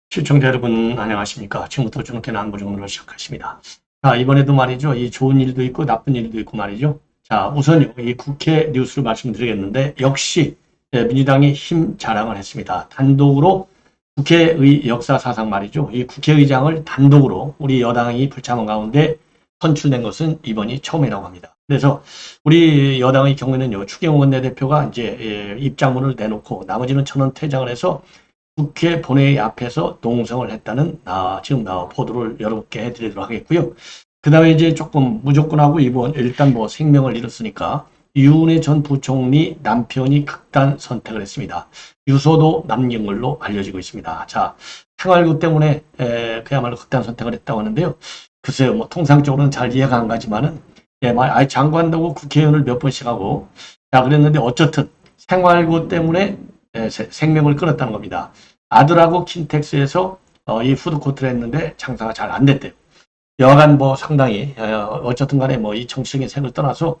시청자 여러분 안녕하십니까. 지금부터 주목되는 안보정론을 시작하십니다. 자, 이번에도 말이죠. 이 좋은 일도 있고 나쁜 일도 있고 말이죠. 자, 우선요. 이 국회 뉴스를 말씀드리겠는데 역시 민주당이 힘 자랑을 했습니다. 단독으로 국회의 역사사상 말이죠. 이 국회의장을 단독으로 우리 여당이 불참한 가운데 선출된 것은 이번이 처음이라고 합니다. 그래서 우리 여당의 경우에는요. 추경호 원내대표가 이제 입장문을 내놓고 나머지는 전원 퇴장을 해서 국회 본회의 앞에서 농성을 했다는 지금 보도를 여러분께 해드리도록 하겠고요. 그 다음에 이제 조금 무조건하고 이번 일단 뭐 생명을 잃었으니까 유은혜 전 부총리 남편이 극단 선택을 했습니다. 유서도 남긴 걸로 알려지고 있습니다. 자, 생활고 때문에 그야말로 극단 선택을 했다고 하는데요. 글쎄요, 뭐 통상적으로는 잘 이해가 안 가지만은 장관다고 국회의원을 몇 번씩 하고 자 그랬는데 어쨌든 생활고 때문에 생명을 끊었다는 겁니다. 아들하고 킨텍스에서 이 푸드코트를 했는데 장사가 잘 안 됐대요. 여하간 뭐 상당히 어쨌든 간에 뭐 이 정치적인 색을 떠나서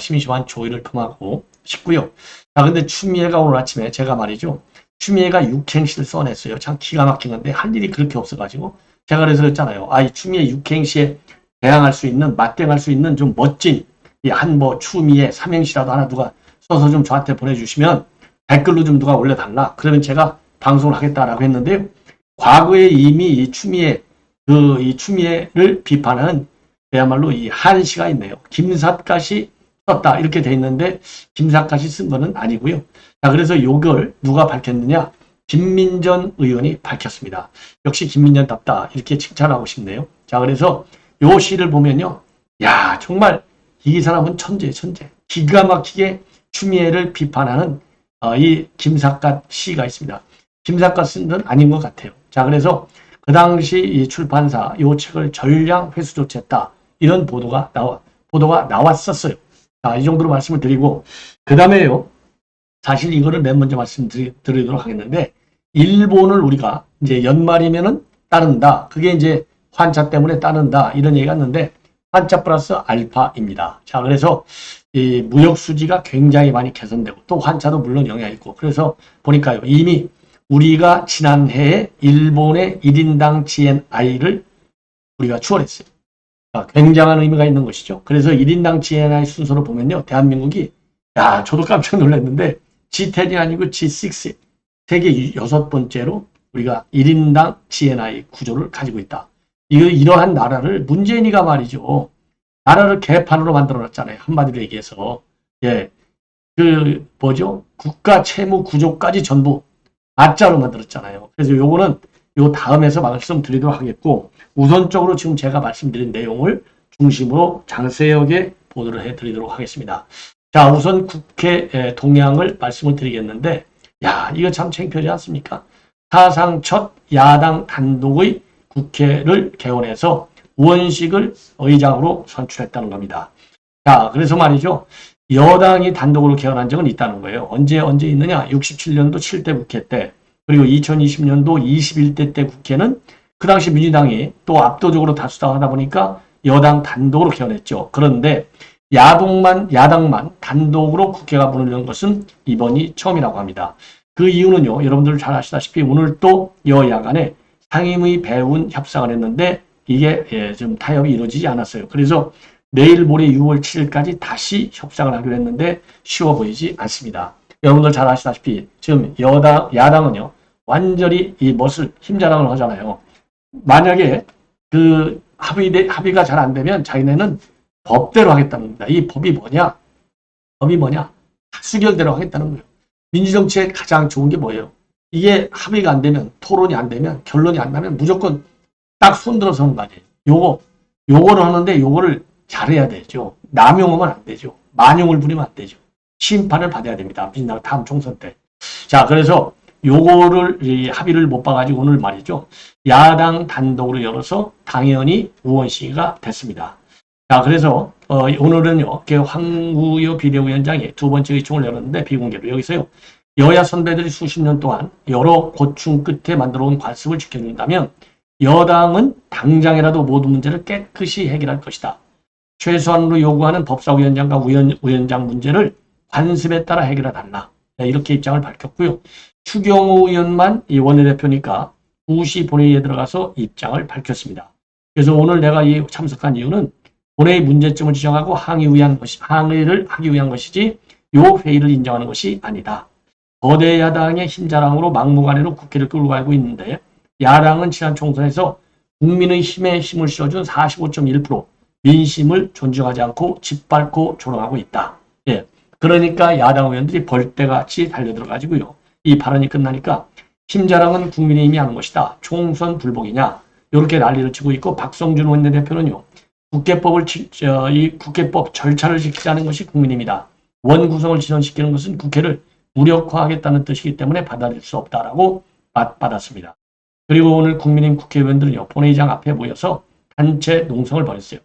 심심한 조의를 품하고 싶고요. 자, 근데 추미애가 오늘 아침에 제가 말이죠. 추미애가 육행시를 써냈어요. 참 기가 막힌 건데 할 일이 그렇게 없어가지고 제가 그래서 그랬잖아요. 이 추미애 육행시에 대항할 수 있는 맞대응할 수 있는 좀 멋진 이 한 뭐 추미애 삼행시라도 하나 누가 써서 좀 저한테 보내주시면 댓글로 좀 누가 올려달라. 그러면 제가 방송을 하겠다라고 했는데요. 과거에 이미 이 추미애를 비판하는 그야말로 이 한시가 있네요. 김삿갓이 썼다 이렇게 돼 있는데 김삿갓이 쓴 거는 아니고요. 자, 그래서 이걸 누가 밝혔느냐? 김민전 의원이 밝혔습니다. 역시 김민전답다 이렇게 칭찬하고 싶네요. 자, 그래서 요 시를 보면요. 야, 정말 이 사람은 천재. 기가 막히게 추미애를 비판하는 이 김삿갓 시가 있습니다. 김삿갓 쓴 건 아닌 것 같아요. 자, 그래서 그 당시 이 출판사 이 책을 전량 회수 조치했다. 이런 보도가 나왔었어요. 자, 이 정도로 말씀을 드리고 그 다음에요. 사실 이거를 맨 먼저 말씀드리도록 하겠는데 일본을 우리가 이제 연말이면은 따른다. 그게 이제 환차 때문에 따른다. 이런 얘기가 있는데 환차 플러스 알파입니다. 자, 그래서 이 무역 수지가 굉장히 많이 개선되고 또 환차도 물론 영향이 있고 그래서 보니까요. 이미 우리가 지난해에 일본의 1인당 GNI를 우리가 추월했어요. 굉장한 의미가 있는 것이죠. 그래서 1인당 GNI 순서로 보면요. 대한민국이 저도 깜짝 놀랐는데 G10이 아니고 G6 세계 6번째로 우리가 1인당 GNI 구조를 가지고 있다. 이러한 나라를 문재인이가 말이죠. 나라를 개판으로 만들어놨잖아요. 한마디로 얘기해서. 국가 채무 구조까지 전부 아짜로 만들었잖아요. 그래서 요거는 요 다음에서 말씀드리도록 하겠고 우선적으로 지금 제가 말씀드린 내용을 중심으로 장세하게 보도를 해드리도록 하겠습니다. 자, 우선 국회 동향을 말씀을 드리겠는데 이거 참 창피하지 않습니까? 사상 첫 야당 단독의 국회를 개원해서 우원식을 의장으로 선출했다는 겁니다. 자, 그래서 말이죠. 여당이 단독으로 개헌한 적은 있다는 거예요. 언제 있느냐? 67년도 7대 국회 때 그리고 2020년도 21대 때 국회는 그 당시 민주당이 또 압도적으로 다수당하다 보니까 여당 단독으로 개헌했죠. 그런데 야당만 단독으로 국회가 문을 연 것은 이번이 처음이라고 합니다. 그 이유는요. 여러분들 잘 아시다시피 오늘 또 여야 간에 상임위 배운 협상을 했는데 이게 좀 타협이 이루어지지 않았어요. 그래서 내일 모레 6월 7일까지 다시 협상을 하기로 했는데 쉬워 보이지 않습니다. 여러분들 잘 아시다시피 지금 야당은요. 완전히 이 멋을 힘자랑을 하잖아요. 만약에 그 합의가 잘 안 되면 자기네는 법대로 하겠다는 겁니다. 이 법이 뭐냐? 수결대로 하겠다는 거예요. 민주정치의 가장 좋은 게 뭐예요? 이게 합의가 안 되면, 토론이 안 되면, 결론이 안 나면 무조건 딱 손들어서 하는 거 아니에요. 요거를 하는데 요거를 잘해야 되죠. 남용하면 안 되죠. 만용을 부리면 안 되죠. 심판을 받아야 됩니다. 민주당 다음 총선 때. 자, 그래서 요거를 합의를 못 봐가지고 오늘 말이죠. 야당 단독으로 열어서 당연히 우원식이가 됐습니다. 자, 그래서 오늘은요. 황구여 비대위원장이 두 번째 의총을 열었는데 비공개로 여기서요. 여야 선배들이 수십 년 동안 여러 고충 끝에 만들어온 관습을 지켜준다면 여당은 당장이라도 모든 문제를 깨끗이 해결할 것이다. 최소한으로 요구하는 법사위원장과 위원장 문제를 관습에 따라 해결해 달라. 이렇게 입장을 밝혔고요. 추경호 의원만 이 원내대표니까 구시 본회의에 들어가서 입장을 밝혔습니다. 그래서 오늘 내가 이 참석한 이유는 본회의 문제점을 지적하고 항의를 하기 위한 것이지 요 회의를 인정하는 것이 아니다. 거대 야당의 힘자랑으로 막무가내로 국회를 끌고 가고 있는데 야당은 지난 총선에서 국민의 힘에 힘을 실어준 45.1% 민심을 존중하지 않고 짓밟고 조롱하고 있다. 예. 그러니까 야당 의원들이 벌떼같이 달려들어가지고요. 이 발언이 끝나니까 힘자랑은 국민의힘이 하는 것이다. 총선 불복이냐. 이렇게 난리를 치고 있고 박성준 원내대표는요. 이 국회법 절차를 지키자는 것이 국민입니다. 원구성을 지연시키는 것은 국회를 무력화하겠다는 뜻이기 때문에 받아들일 수 없다라고 맞받았습니다. 그리고 오늘 국민의힘 국회의원들은요. 본회의장 앞에 모여서 단체 농성을 벌였어요.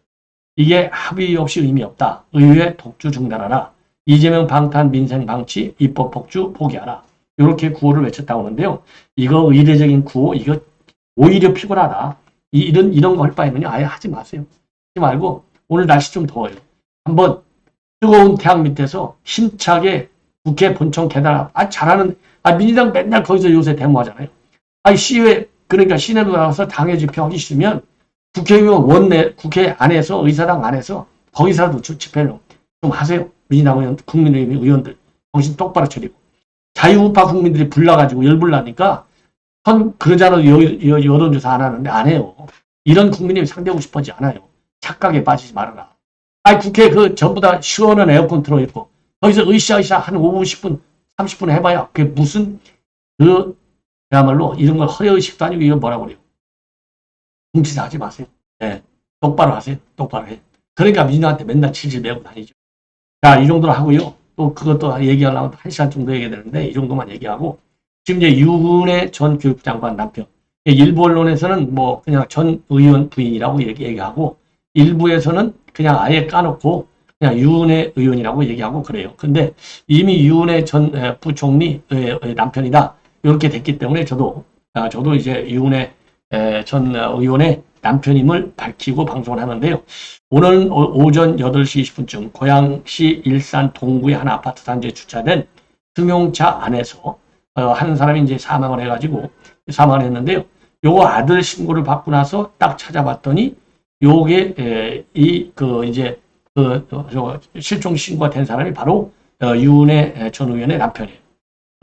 이게 합의 없이 의미 없다. 의회 독주 중단하라. 이재명 방탄 민생 방치 입법 폭주 포기하라. 이렇게 구호를 외쳤다고 하는데요. 이거 의례적인 구호 이거 오히려 피곤하다. 이런 거 할 바에는요. 아예 하지 마세요. 하지 말고 오늘 날씨 좀 더워요. 한번 뜨거운 태양 밑에서 힘차게 국회 본청 계단 잘하는 민주당 맨날 거기서 요새 데모하잖아요. 시외 그러니까 시내로 나가서 당의 집회하기 싫으면 국회의원 국회 안에서 의사당 안에서 거기서라도 집회를 좀 하세요. 민주당 의원, 국민의힘 의원들 정신 똑바로 차리고 자유우파 국민들이 불나가지고 열불나니까 그러잖아요. 여론조사 안 하는데 안 해요. 이런 국민이 상대하고 싶어지 않아요. 착각에 빠지지 말아라. 국회 전부 다 시원한 에어컨 틀어있고 거기서 으쌰으쌰 한 5분, 10분, 30분 해봐야 그게 무슨 그야말로 이런 걸 허여의식도 아니고 이거 뭐라고 그래요. 훔치자 하지 마세요. 네, 똑바로 하세요. 똑바로 해. 그러니까 민주당한테 맨날 질질 매고 다니죠. 자, 이 정도로 하고요. 또 그것도 얘기하려면 1시간 정도 얘기해야 되는데 이 정도만 얘기하고 지금 이제 유은혜 전 교육부 장관 남편 일부 언론에서는 뭐 그냥 전 의원 부인이라고 얘기하고 일부에서는 그냥 아예 까놓고 그냥 유은혜 의원이라고 얘기하고 그래요. 근데 이미 유은혜 전 부총리 남편이다. 이렇게 됐기 때문에 저도 이제 유은혜 전 의원의 남편임을 밝히고 방송을 하는데요. 오늘 오전 8시 20분쯤 고양시 일산 동구의 한 아파트 단지에 주차된 승용차 안에서 한 사람이 이제 사망을 해가지고 사망을 했는데요. 요거 아들 신고를 받고 나서 딱 찾아봤더니 요게 실종 신고가 된 사람이 바로 유은혜 전 의원의 남편이에요.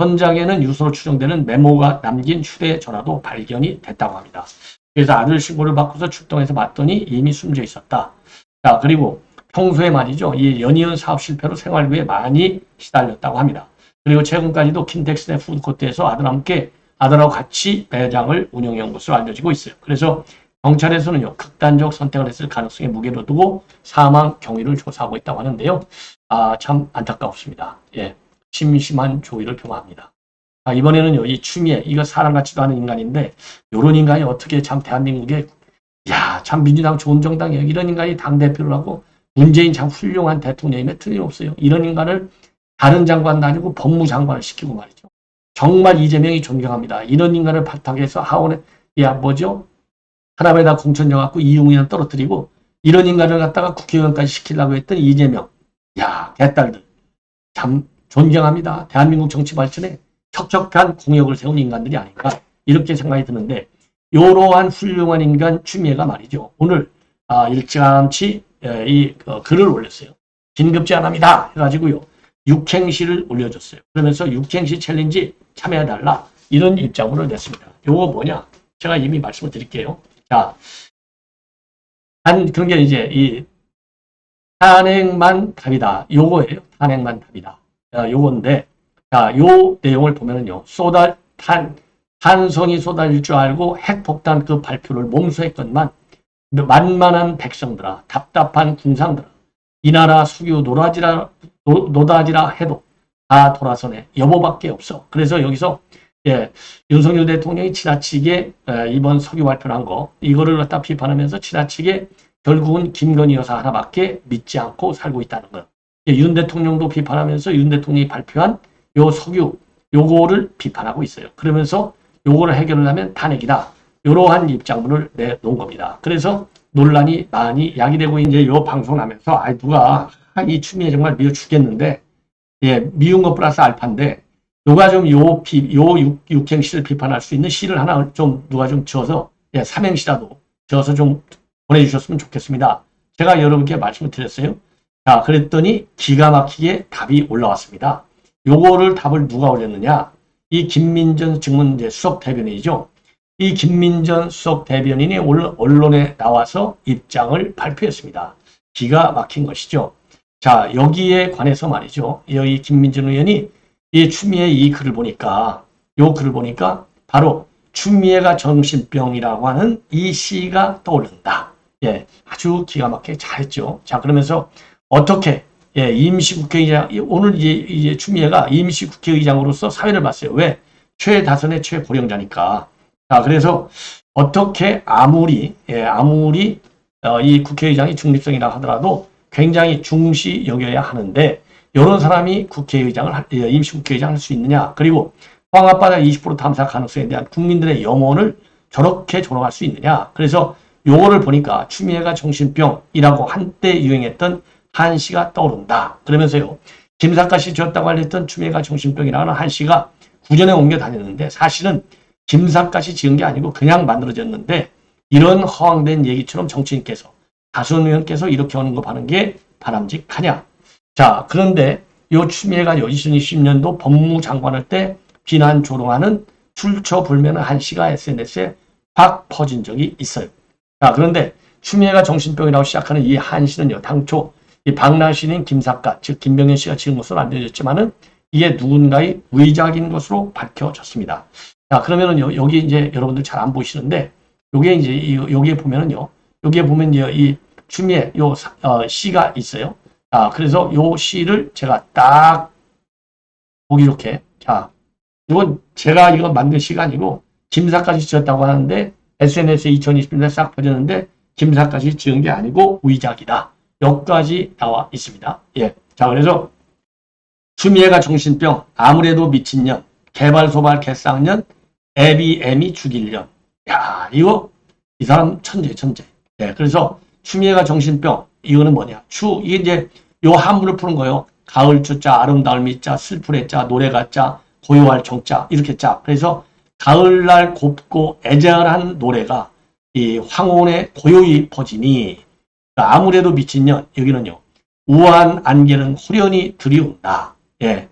현장에는 유서로 추정되는 메모가 남긴 휴대전화도 발견이 됐다고 합니다. 그래서 아들 신고를 받고서 출동해서 봤더니 이미 숨져 있었다. 자, 그리고 평소에 말이죠. 이 연이은 사업 실패로 생활비에 많이 시달렸다고 합니다. 그리고 최근까지도 킨텍스의 푸드코트에서 아들하고 같이 매장을 운영해온 것으로 알려지고 있어요. 그래서 경찰에서는요. 극단적 선택을 했을 가능성에 무게를 두고 사망 경위를 조사하고 있다고 하는데요. 참 안타깝습니다. 예, 심심한 조의를 표합니다. 이번에는요. 이 추미애 이거 사람 같지도 않은 인간인데 이런 인간이 어떻게 참 대한민국에 참 민주당 좋은 정당이에요. 이런 인간이 당대표를 하고 문재인 참 훌륭한 대통령임에 틀림없어요. 이런 인간을 다른 장관도 아니고 법무장관을 시키고 말이죠. 정말 이재명이 존경합니다. 이런 인간을 바탕에서 하원에 하나에다 공천 정하고 이용이나 떨어뜨리고 이런 인간을 갖다가 국회의원까지 시키려고 했던 이재명. 개딸들. 참 존경합니다. 대한민국 정치 발전에 척척한 공역을 세운 인간들이 아닌가 이렇게 생각이 드는데 이러한 훌륭한 인간 추미애가 말이죠. 오늘 일찌감치 글을 올렸어요. 긴급제 안 합니다. 해가지고요. 육행시를 올려줬어요. 그러면서 육행시 챌린지 참여해달라 이런 입장으로 냈습니다. 요거 뭐냐? 제가 이미 말씀을 드릴게요. 자, 그런 게 이제 이 탄핵만 답이다. 요거예요. 탄핵만 답이다. 요건데, 요 내용을 보면은요, 탄성이 쏟아질 줄 알고 핵폭탄 그 발표를 몸소했건만, 만만한 백성들아, 답답한 궁상들아, 이 나라 수교 노다지라 해도 다 돌아서네. 여보밖에 없어. 그래서 여기서 윤석열 대통령이 지나치게 이번 석유 발표를 한 거 이거를 갖다 비판하면서 지나치게 결국은 김건희 여사 하나밖에 믿지 않고 살고 있다는 거. 윤 대통령도 비판하면서 윤 대통령이 발표한 요 석유 요거를 비판하고 있어요. 그러면서 요거를 해결을 하면 탄핵이다. 이러한 입장문을 내놓은 겁니다. 그래서 논란이 많이 야기되고 이제 요 방송 하면서 누가 이 추미애 정말 미워 죽겠는데 예, 미운 것 플러스 알파인데 누가 좀 요 육행시를 비판할 수 있는 시를 하나 좀 누가 좀 지어서 예, 삼행시라도 지어서 좀 보내주셨으면 좋겠습니다. 제가 여러분께 말씀을 드렸어요. 자, 그랬더니 기가 막히게 답이 올라왔습니다. 요거를 답을 누가 올렸느냐? 이 김민전 증문 이제 수석 대변인이죠. 이 김민전 수석 대변인이 오늘 언론에 나와서 입장을 발표했습니다. 기가 막힌 것이죠. 자, 여기에 관해서 말이죠. 여기 김민전 의원이 이 추미애 이 글을 보니까, 요 글을 보니까 바로 추미애가 정신병이라고 하는 이 시가 떠오른다. 예, 아주 기가 막히게 잘했죠. 자, 그러면서 어떻게 예, 임시국회의장 오늘 이제 추미애가 임시국회의장으로서 사회를 봤어요. 왜? 최다선의 최고령자니까. 자, 그래서 어떻게 아무리 이 국회의장이 중립성이라 하더라도 굉장히 중시 여겨야 하는데 이런 사람이 임시국회의장을 할 수 있느냐? 그리고 황합바다 20% 탐사 가능성에 대한 국민들의 염원을 저렇게 조롱할 수 있느냐? 그래서 요거를 보니까 추미애가 정신병이라고 한때 유행했던 한시가 떠오른다. 그러면서요. 김삿갓이 지었다고 알렸던 추미애가 정신병이라는 한시가 구전에 옮겨 다녔는데 사실은 김삿갓이 지은 게 아니고 그냥 만들어졌는데 이런 허황된 얘기처럼 정치인께서 다수원 의원께서 이렇게 하는 거 하는 게 바람직하냐. 자, 그런데 요 추미애가 2020년도 법무장관할 때 비난 조롱하는 출처불면의 한시가 SNS에 확 퍼진 적이 있어요. 자, 그런데 추미애가 정신병이라고 시작하는 이 한시는요. 당초 이 박나신인 김삿갓, 즉 김병현 씨가 지은 것으로 알려졌지만은 이게 누군가의 의작인 것으로 밝혀졌습니다. 자, 그러면은요, 여기 이제 여러분들 잘 안 보시는데, 요게 이제, 여기에 보면은요, 여기에 보면 이 추미애, 시가 있어요. 자, 그래서 요 시를 제가 딱 보기 좋게, 자, 이건 제가 이거 만든 시가 아니고, 김삿갓이 지었다고 하는데, SNS에 2020년에 싹 퍼졌는데, 김삿갓이 지은 게 아니고, 의작이다. 여기까지 나와 있습니다. 예. 자, 그래서, 추미애가 정신병, 아무래도 미친년, 개발소발 개쌍년, 애비애미 죽일년. 야, 이 사람 천재. 예, 그래서 추미애가 정신병, 이거는 뭐냐? 이게 이제 요 한문을 푸는 거예요. 가을 추자, 아름다울 미자, 슬플 해자, 노래가 자, 고요할 정자, 이렇게 자. 그래서 가을날 곱고 애절한 노래가 이 황혼에 고요히 퍼지니, 그러니까 아무래도 미친년, 여기는요. 우한 안개는 후련히 들이온다. 예.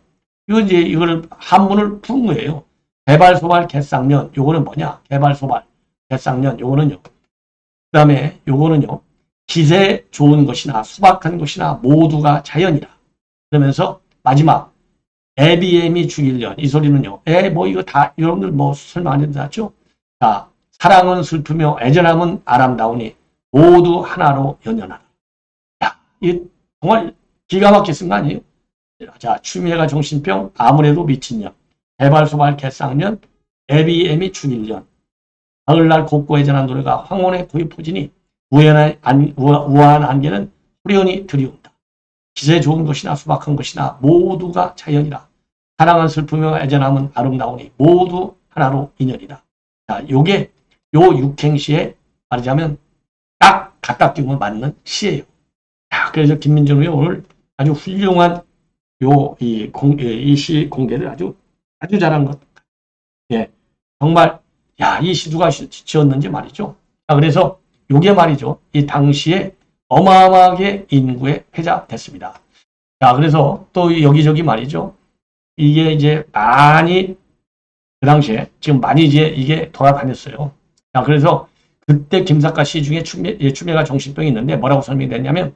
이거를 한문을 푸는 거예요. 개발소발 개쌍년, 요거는 뭐냐? 개발소발 개쌍년, 요거는요. 그 다음에 요거는요. 기세 좋은 것이나 수박한 것이나 모두가 자연이라. 그러면서 마지막 애비애미 죽일년, 이 소리는요. 이거 다 여러분들 설명 안 해도 낫죠? 자, 사랑은 슬프며 애절함은 아름다우니 모두 하나로 연연하라. 야, 이 정말 기가 막히게 쓴 거 아니에요? 자, 추미애가 정신병, 아무래도 미친년, 개발소발 개쌍년, 애비애미 죽일년, 가을날 곱고 애전한 노래가 황혼의 고유 포진이 우아한 안개는 후련히 들이온다. 기세 좋은 것이나 수박한 것이나 모두가 자연이라. 사랑은 슬프며 애전함은 아름다우니 모두 하나로 인연이다. 자, 요게 요 육행시에 말하자면 딱 갖다 끼우면 맞는 시예요. 자, 그래서 김민정 의원 오늘 아주 훌륭한 이 시 공개를 아주 잘한 것. 예. 정말, 이 시 누가 지었는지 말이죠. 자, 그래서 요게 말이죠. 이 당시에 어마어마하게 인구에 회자됐습니다. 자, 그래서 또 여기저기 말이죠. 이게 이제 많이, 그 당시에 지금 많이 이게 돌아다녔어요. 자, 그래서 그때 김삿갓 시 중에 추미애가 정신병이 있는데 뭐라고 설명이 됐냐면,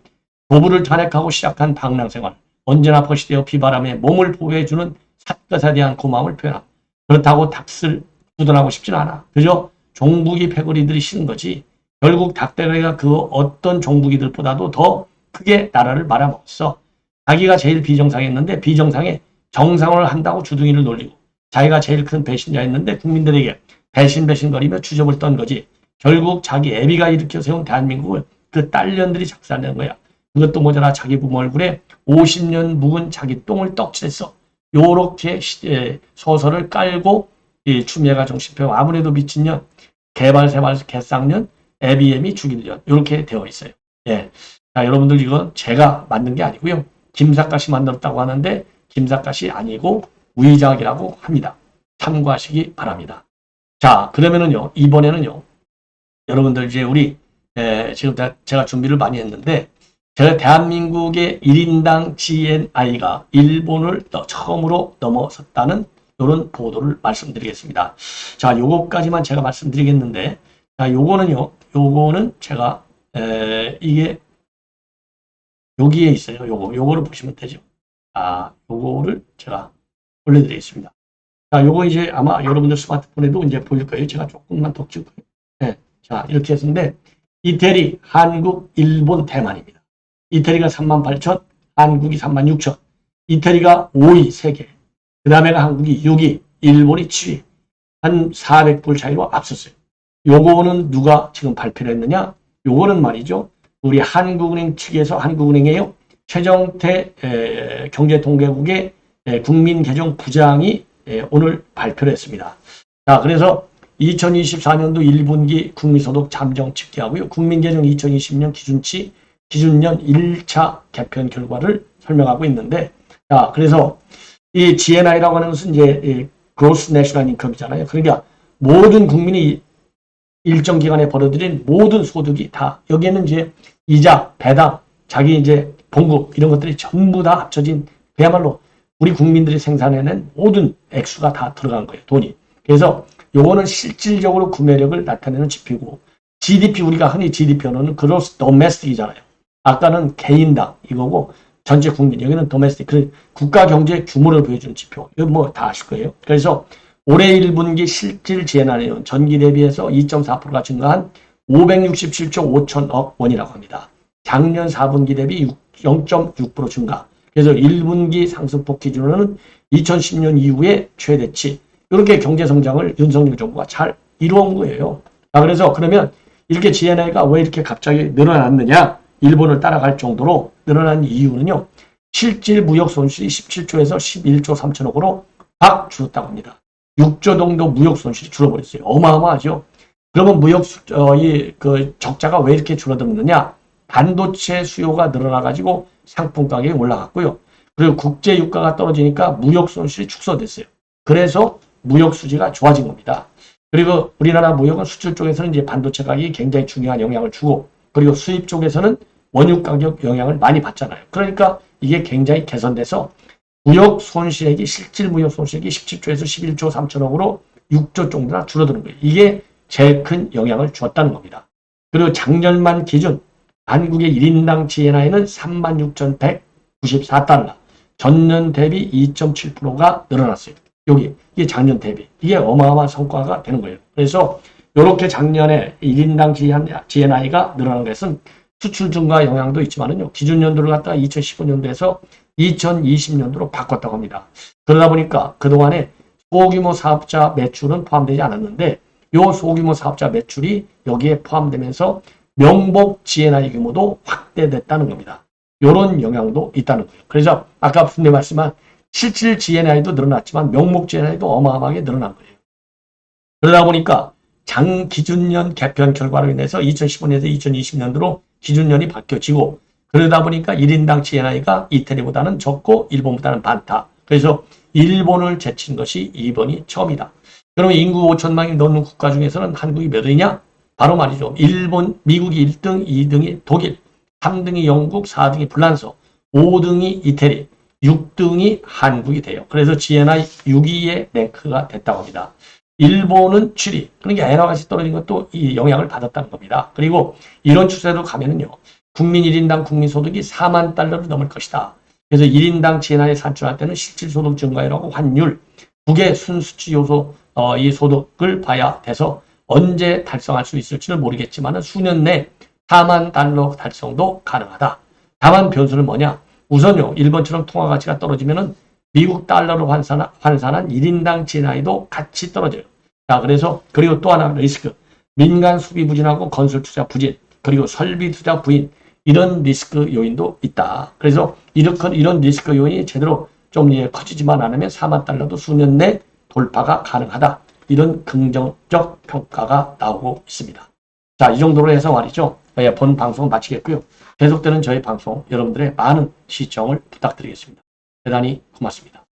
도부를 탄핵하고 시작한 방랑생활. 언제나 퍼시되어 비바람에 몸을 보호해주는 삿갓에 대한 고마움을 표현함. 그렇다고 닭을 구던하고 싶지는 않아. 그저 종북이 패거리들이 싫은 거지. 결국 닭대가리가 그 어떤 종북이들보다도 더 크게 나라를 말아먹었어. 자기가 제일 비정상했는데 비정상에 정상을 한다고 주둥이를 놀리고 자기가 제일 큰 배신자였는데 국민들에게 배신거리며 주접을 떤 거지. 결국 자기 애비가 일으켜 세운 대한민국을 그 딸년들이 작살낸 거야. 그것도 모자라 자기 부모 얼굴에 50년 묵은 자기 똥을 떡칠했어. 요렇게 소설을 깔고 이 추미애가 정신병, 아무래도 미친년, 개발세발 개쌍년, 애비애미 죽이는 이렇게 되어 있어요. 예. 자, 여러분들 이건 제가 만든 게 아니고요. 김삿갓이 만들었다고 하는데 김삿갓이 아니고 우이작이라고 합니다. 참고하시기 바랍니다. 자, 그러면은요, 이번에는요, 여러분들 이제 우리, 지금 제가 준비를 많이 했는데, 제가 대한민국의 1인당 GNI가 일본을 처음으로 넘어섰다는 이런 보도를 말씀드리겠습니다. 자, 요거까지만 제가 말씀드리겠는데, 자, 요거는 제가, 이게, 여기에 있어요. 요거를 보시면 되죠. 아, 요거를 제가 올려드리겠습니다. 자, 요거 이제 아마 여러분들 스마트폰에도 이제 보일 거예요. 제가 조금만 더 찍고요. 네. 자, 이렇게 했는데, 이태리, 한국, 일본, 대만입니다. 이태리가 38,000, 한국이 36,000. 이태리가 5위, 세계. 그 다음에가 한국이 6위, 일본이 7위. 한 400불 차이로 앞섰어요. 요거는 누가 지금 발표를 했느냐? 요거는 말이죠. 우리 한국은행 측에서 한국은행이에요. 최정태 경제통계국의 국민계정 부장이 오늘 발표를 했습니다. 자, 그래서 2024년도 1분기 국민소득 잠정 집계하고요. 국민계정 2020년 기준치 기준년 1차 개편 결과를 설명하고 있는데, 자, 그래서 이 GNI라고 하는 것은 이제 Gross National Income이잖아요. 그러니까 모든 국민이 일정 기간에 벌어들인 모든 소득이 다 여기에는 이제 이자, 배당, 자기 이제 봉급 이런 것들이 전부 다 합쳐진 그야말로 우리 국민들이 생산해낸 모든 액수가 다 들어간 거예요. 돈이. 그래서 요거는 실질적으로 구매력을 나타내는 지표고 GDP 우리가 흔히 GDP 언어는 Gross Domestic이잖아요. 아까는 개인당 이거고 전체 국민 여기는 Domestic 그 국가 경제 규모를 보여주는 지표. 이거 뭐 다 아실 거예요. 그래서 올해 1분기 실질 GNI는 전기 대비해서 2.4%가 증가한 567조 5천억 원이라고 합니다. 작년 4분기 대비 0.6% 증가. 그래서 1분기 상승폭 기준으로는 2010년 이후에 최대치. 이렇게 경제성장을 윤석열 정부가 잘 이루어온 거예요. 자, 그래서 그러면 이렇게 GNI가 왜 이렇게 갑자기 늘어났느냐? 일본을 따라갈 정도로 늘어난 이유는요. 실질 무역 손실이 17조에서 11조 3천억으로 박 줄었다고 합니다. 6조 정도 무역 손실이 줄어버렸어요. 어마어마하죠. 그러면 그 적자가 왜 이렇게 줄어들었느냐? 반도체 수요가 늘어나가지고 상품 가격이 올라갔고요. 그리고 국제 유가가 떨어지니까 무역 손실이 축소됐어요. 그래서 무역 수지가 좋아진 겁니다. 그리고 우리나라 무역은 수출 쪽에서는 이제 반도체 가격이 굉장히 중요한 영향을 주고, 그리고 수입 쪽에서는 원유 가격 영향을 많이 받잖아요. 그러니까 이게 굉장히 개선돼서 무역 손실액이 실질 무역 손실액이 17조에서 11조 3천억으로 6조 정도나 줄어드는 거예요. 이게 제일 큰 영향을 주었다는 겁니다. 그리고 작년만 기준 한국의 1인당 GNI는 36,194달러. 전년 대비 2.7%가 늘어났어요. 이게 작년 대비. 이게 어마어마한 성과가 되는 거예요. 그래서 이렇게 작년에 1인당 GNI가 늘어난 것은 수출 증가 영향도 있지만은요. 기준연도를 갖다가 2015년도에서 2020년도로 바꿨다고 합니다. 그러다 보니까 그동안에 소규모 사업자 매출은 포함되지 않았는데 이 소규모 사업자 매출이 여기에 포함되면서 명목 GNI 규모도 확대됐다는 겁니다. 이런 영향도 있다는 거예요. 그래서 아까 분명히 말씀한 실질 GNI도 늘어났지만 명목 GNI도 어마어마하게 늘어난 거예요. 그러다 보니까 기준년 개편 결과로 인해서 2015년에서 2020년도로 기준년이 바뀌어지고 그러다 보니까 1인당 GNI가 이태리보다는 적고 일본보다는 많다. 그래서 일본을 제친 것이 이번이 처음이다. 그럼 인구 5천만이 넘는 국가 중에서는 한국이 몇 위냐? 바로 말이죠. 미국이 1등, 2등이 독일, 3등이 영국, 4등이 프랑스, 5등이 이태리, 6등이 한국이 돼요. 그래서 GNI 6위의 랭크가 됐다고 합니다. 일본은 7위. 그러니까 에너같이 떨어진 것도 이 영향을 받았다는 겁니다. 그리고 이런 추세로 가면은요. 국민 1인당 국민소득이 4만 달러를 넘을 것이다. 그래서 1인당 GNI 산출할 때는 실질소득 증가율하고 환율, 두 개 순수치 요소 이 소득을 봐야 돼서 언제 달성할 수 있을지는 모르겠지만 수년 내 4만 달러 달성도 가능하다. 다만 변수는 뭐냐? 우선요. 일본처럼 통화 가치가 떨어지면은 미국 달러로 환산한 1인당 GNI도 같이 떨어져요. 자, 그리고 또 하나 리스크. 민간 수비 부진하고 건설 투자 부진, 그리고 설비 투자 부인, 이런 리스크 요인도 있다. 그래서 이런 리스크 요인이 제대로 좀 커지지만 않으면 4만 달러도 수년 내 돌파가 가능하다. 이런 긍정적 평가가 나오고 있습니다. 자, 이 정도로 해서 말이죠. 본 방송은 마치겠고요. 계속되는 저희 방송 여러분들의 많은 시청을 부탁드리겠습니다. 대단히 고맙습니다.